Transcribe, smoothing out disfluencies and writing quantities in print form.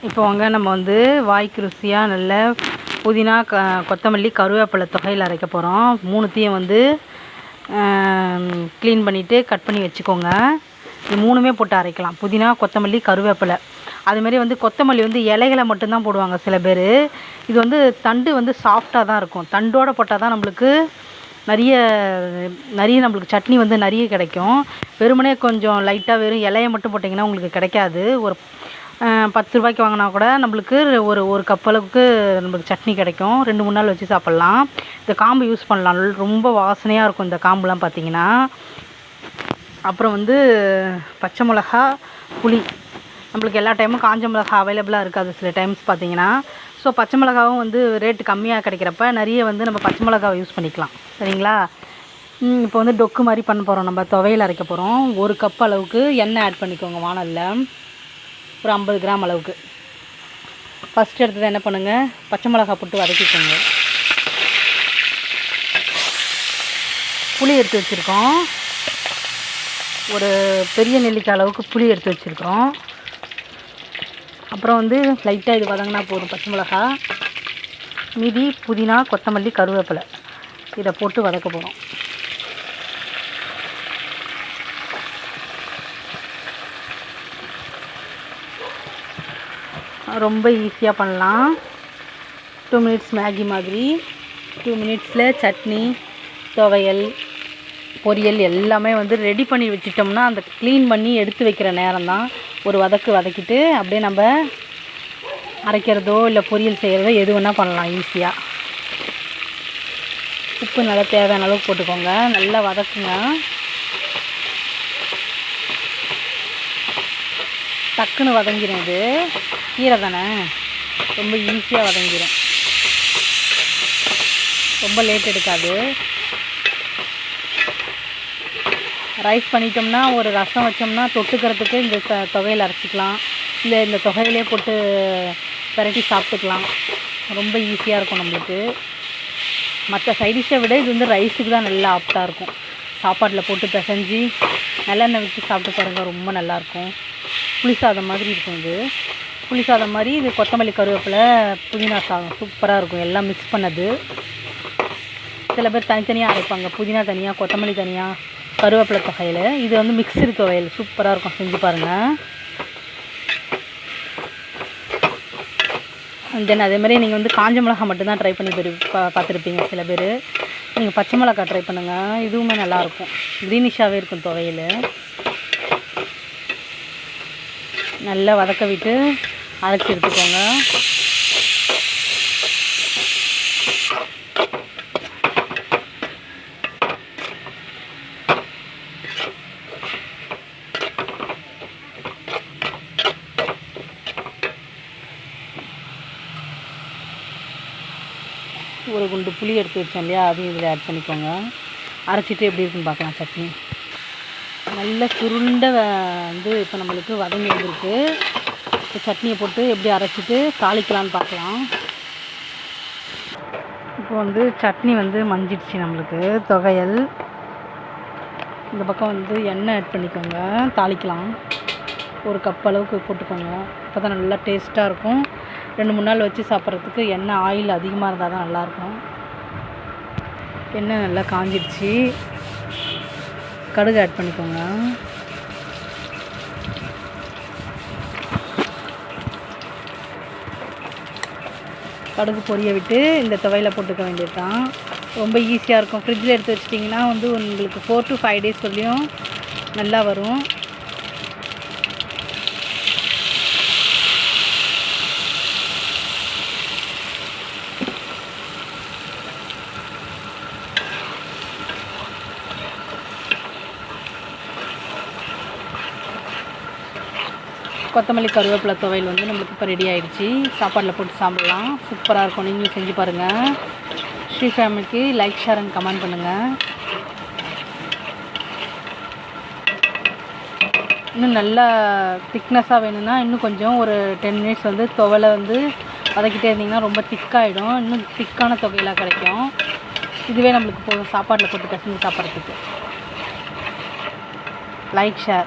இப்போ வாங்க நம்ம வந்து வாய்க்கு ருசியாக நல்ல புதினா கொத்தமல்லி கருவேப்பிலை தொகையில் அரைக்க போகிறோம். மூணுத்தையும் வந்து க்ளீன் பண்ணிவிட்டு கட் பண்ணி வச்சுக்கோங்க. இது மூணுமே போட்டு அரைக்கலாம், புதினா கொத்தமல்லி கருவேப்பிலை. அதுமாரி வந்து கொத்தமல்லி வந்து இலைகளை மட்டும்தான் போடுவாங்க சில பேர். இது வந்து தண்டு வந்து சாஃப்டாக தான் இருக்கும். தண்டோடு போட்டால் தான் நம்மளுக்கு நிறைய நம்மளுக்கு சட்னி வந்து நிறைய கிடைக்கும். வெறுமனே கொஞ்சம் லைட்டாக வெறும் இலையை மட்டும் போட்டிங்கன்னா உங்களுக்கு கிடைக்காது. ஒரு 10 ரூபாய்க்கு வாங்கினா கூட நம்மளுக்கு ஒரு கப் அளவுக்கு நம்மளுக்கு சட்னி கிடைக்கும். 2-3 நாள் வச்சு சாப்பிட்லாம். இந்த காம்பு யூஸ் பண்ணலாம், ரொம்ப வாசனையாக இருக்கும் இந்த காம்புலாம் பார்த்திங்கன்னா. அப்புறம் வந்து பச்சை மிளகா, புளி. நம்மளுக்கு எல்லா டைமும் காஞ்ச மிளகா அவைலபிளாக இருக்காது சில டைம்ஸ் பார்த்திங்கன்னா. ஸோ பச்சை மிளகாவும் வந்து ரேட்டு கம்மியாக கிடைக்கிறப்ப நிறைய வந்து நம்ம பச்சை மிளகாவை யூஸ் பண்ணிக்கலாம், சரிங்களா? இப்போ வந்து டொக்கு மாதிரி பண்ண போகிறோம், நம்ம துவையில் அரைக்க போகிறோம். 1 கப் அளவுக்கு எண்ணெய் ஆட் பண்ணிக்கோங்க வானலில், ஒரு 50 கிராம் அளவுக்கு. ஃபஸ்ட்டு எடுத்தது என்ன பண்ணுங்கள், பச்சை மிளகா போட்டு வதக்கிக்கோங்க. புளி எடுத்து வச்சுருக்கோம், ஒரு பெரிய நெல்லிக்காய் அளவுக்கு புளி எடுத்து வச்சுருக்கோம். அப்புறம் வந்து லைட்டாக இது வதங்கினா போதும் பச்சை மிளகா. மீதி புதினா கொத்தமல்லி கருவேப்பிலை இதை போட்டு வதக்க போகிறோம். ரொம்ப ஈஸியாக பண்ணலாம். 2 மினிட்ஸ் மேகி மாதிரி. 2 மினிட்ஸில் சட்னி, துவையல், பொரியல் எல்லாமே வந்து ரெடி பண்ணி வச்சிட்டோம்னா அந்த க்ளீன் பண்ணி எடுத்து வைக்கிற நேரம் தான். ஒரு வதக்கிட்டு அப்படியே நம்ம அரைக்கிறதோ இல்லை பொரியல் செய்கிறதோ எது வேணால் பண்ணலாம் ஈஸியாக. உப்பு நல்லா தேவையான அளவுக்கு போட்டுக்கோங்க, நல்லா வதக்குங்க. டக்குன்னு வதங்கிடும், இது கீரை தானே, ரொம்ப ஈஸியாக வதங்கிடும், ரொம்ப லேட் எடுக்காது. ரைஸ் பண்ணிட்டோம்னா ஒரு ரசம் வச்சோம்னா தொட்டுக்கிறதுக்கு இந்த தொகையில் அரைச்சிக்கலாம், இல்லை இந்த தொகையிலே போட்டு பரட்டி சாப்பிட்டுக்கலாம். ரொம்ப ஈஸியாக இருக்கும் நம்மளுக்கு. மற்ற சைடிஷை விட இது வந்து ரைஸுக்கு தான் நல்லா ஆப்டாக இருக்கும். சாப்பாட்டில் போட்டு பிசைஞ்சு நல்லெண்ணெய் விட்டு சாப்பிட்டு பாருங்கள், ரொம்ப நல்லாயிருக்கும். புளி சாதம் மாதிரி இருக்கும் இது. புளி சாதம் மாதிரி இது கொத்தமல்லி கருவேப்பிலை புதினா சாதம் சூப்பராக இருக்கும், எல்லாம் மிக்ஸ் பண்ணது. சில பேர் தனித்தனியாக அரைப்பாங்க, புதினா தனியாக கொத்தமல்லி தனியாக கருவேப்பிலை தொகையில். இது வந்து மிக்சடு துவையல் சூப்பராக இருக்கும், செஞ்சு பாருங்கள். தென் அதேமாதிரி நீங்கள் வந்து காஞ்ச மிளகா மட்டும்தான் ட்ரை பண்ணி பார்த்துருப்பீங்க சில பேர். நீங்கள் பச்சை மிளகா ட்ரை பண்ணுங்கள், இதுவுமே நல்லாயிருக்கும், க்ரீனிஷாகவே இருக்கும் துவையல். நல்லா வதக்க விட்டு அரைச்சி எடுத்துக்கோங்க. ஒரு குண்டு புளி எடுத்து வச்சோம் இல்லையா, அதையும் இதில் ஆட் பண்ணிக்கோங்க. அரைச்சிட்டு எப்படி இருக்குன்னு பார்க்கலாம் சட்னி. நல்ல சுருண்டை வந்து இப்போ நம்மளுக்கு வதங்கி வந்துருக்கு. இப்போ சட்னியை போட்டு எப்படி அரைச்சிட்டு தாளிக்கலான்னு பார்க்கலாம். இப்போ வந்து சட்னி வந்து மஞ்சிடுச்சு நம்மளுக்கு துவையல். இந்த பக்கம் வந்து எண்ணெய் ஆட் பண்ணிக்கோங்க, தாளிக்கலாம். 1 கப் அளவுக்கு போட்டுக்கோங்க, அப்போ தான் நல்லா டேஸ்ட்டாக இருக்கும். 2-3 நாள் வச்சு சாப்பிட்றதுக்கு எண்ணெய் ஆயில் அதிகமாக இருந்தால் தான் நல்லாயிருக்கும். எண்ணெய் நல்லா காஞ்சிடுச்சு, கடுகு ஆட் பண்ணிக்கோங்க. கடுகு பொரிய விட்டு இந்த துவையில் போட்டுக்க வேண்டியது தான். ரொம்ப ஈஸியாக இருக்கும். ஃப்ரிட்ஜில் எடுத்து வச்சிட்டிங்கன்னா வந்து உங்களுக்கு 4 to 5 days வரலையும் நல்லா வரும். கொத்தமல்லி கருவேப்பிலை துவையல் வந்து நம்மளுக்கு இப்போ ரெடி ஆகிடுச்சு. சாப்பாட்டில் போட்டு சாப்பிட்லாம், சூப்பராக இருக்கும். நீங்களும் செஞ்சு பாருங்கள். ஸ்ரீ ஃபேமிலிக்கு லைக், ஷேர் அண்ட் கமெண்ட் பண்ணுங்கள். இன்னும் நல்லா திக்னஸாக வேணும்னா இன்னும் கொஞ்சம் ஒரு 10 மினிட்ஸ் வந்து துவையில் வந்து வதக்கிட்டே இருந்திங்கன்னா ரொம்ப திக்காகிடும். இன்னும் திக்கான துவையலாக கிடைக்கும். இதுவே நம்மளுக்கு போதும் சாப்பாட்டில் போட்டு பசங்க சாப்பிட்றதுக்கு. Like, share.